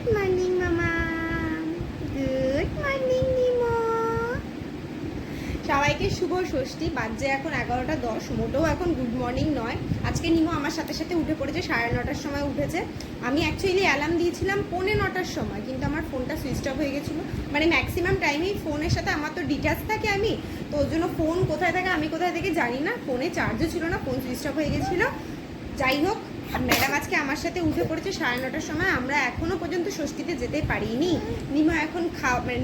Good morning মামা, good morning নিমো। সবাইকে শুভ ষষ্ঠী। বাজে এখন 11:10, মোটেও এখন গুড মর্নিং নয়। আজকে নিমো আমার সাথে সাথে উঠে পড়েছে, 9:30টার সময় উঠেছে। আমি অ্যাকচুয়ালি অ্যালার্ম দিয়েছিলাম 9:45টার সময়, কিন্তু আমার ফোনটা সুইচ অফ হয়ে গেছিলো। মানে ম্যাক্সিমাম টাইমেই ফোনের সাথে আমার তো ডিটাচ থাকে, আমি তো ওর জন্য ফোন কোথায় থাকে আমি কোথায় থেকে জানি না। ফোনে চার্জও ছিল না, ফোন সুইচ অফ হয়ে গেছিলো। যাই হোক, ম্যাডাম আজকে আমার সাথে উঠে পড়েছে 9:30টার সময়। আমরা এখনও পর্যন্ত ষষ্ঠীতে যেতে পারিনি। নিমো এখন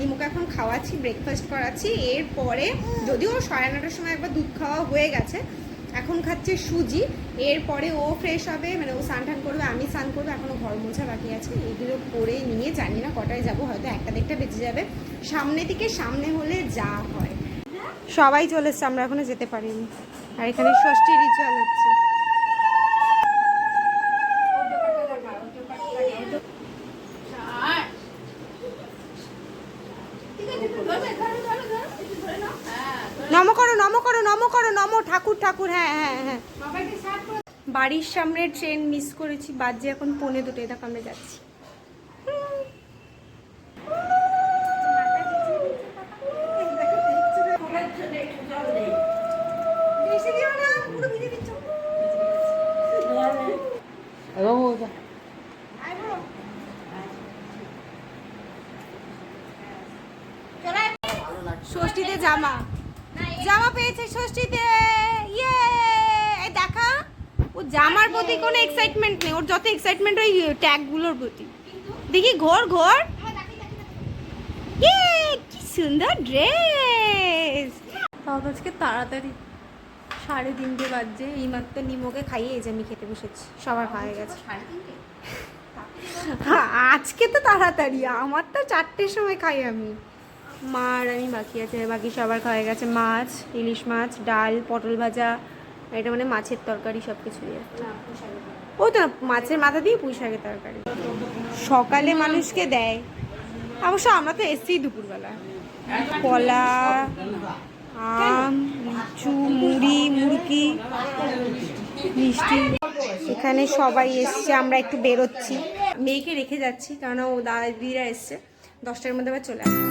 নিমোকে এখন খাওয়াচ্ছি, ব্রেকফাস্ট করাচ্ছি। এরপরে যদিও 9:30টার সময় একবার দুধ খাওয়া হয়ে গেছে, এখন খাচ্ছে সুজি। এরপরে ও ফ্রেশ হবে, মানে ও স্নান টান করবে, আমি স্নান করবো। এখনও ঘর মোছা বাকি আছে, এগুলো করে নিয়ে জানি না কটায় যাবো, হয়তো 1টা বেজে যাবে। সামনে থেকে সামনে হলে যা হয়। সবাই চলে এসছে, আমরা এখনো যেতে পারিনি। আর এখানে ষষ্ঠী রিচুয়াল হচ্ছে। নম করো, নম করো, নম করো, নম ঠাকুর ঠাকুর। হ্যাঁ হ্যাঁ হ্যাঁ। বাড়ির সামনে ট্রেন মিস করেছি, বাজে এখন 1:45। দেখো আমরা যাচ্ছি। ষষ্ঠীতে জামা জামা পেয়েছে ষষ্ঠীতে, ইয়ে দেখা। ও জামার প্রতি কোনো এক্সাইটমেন্ট নেই, ওর যত এক্সাইটমেন্ট ওই ট্যাগগুলোর প্রতি। দেখি ঘোর ঘোর, ইয়ে কি সুন্দর ড্রেস। আজকে তাড়াতাড়ি 3:30 বাজছে। এইমাত্র নিমোকে খাইয়ে এই যে আমি খেতে বসেছি, সবার খাওয়া হয়ে গেছে। আজকে তো তাড়াতাড়ি, আমার তো 4টের সময় খাই আমি। মা আর আমি বাকি আছে, বাকি সবার খাওয়া গেছে। মাছ, ইলিশ মাছ, ডাল, পটল ভাজা, এটা মানে মাছের তরকারি, সব কিছুই। ও তো মাছের মাথা দিয়ে পুঁই শাকের তরকারি সকালে মানুষকে দেয়। অবশ্য আমরা তো এসছি দুপুরবেলা। কলা, আম, লিচু, মুড়ি, মুড়কি, মিষ্টি। এখানে সবাই এসছে, আমরা একটু বেরোচ্ছি। মেয়েকে রেখে যাচ্ছি কারণ ও দাদা দিদিরা এসছে, 10টার মধ্যে আবার চলে আসবে।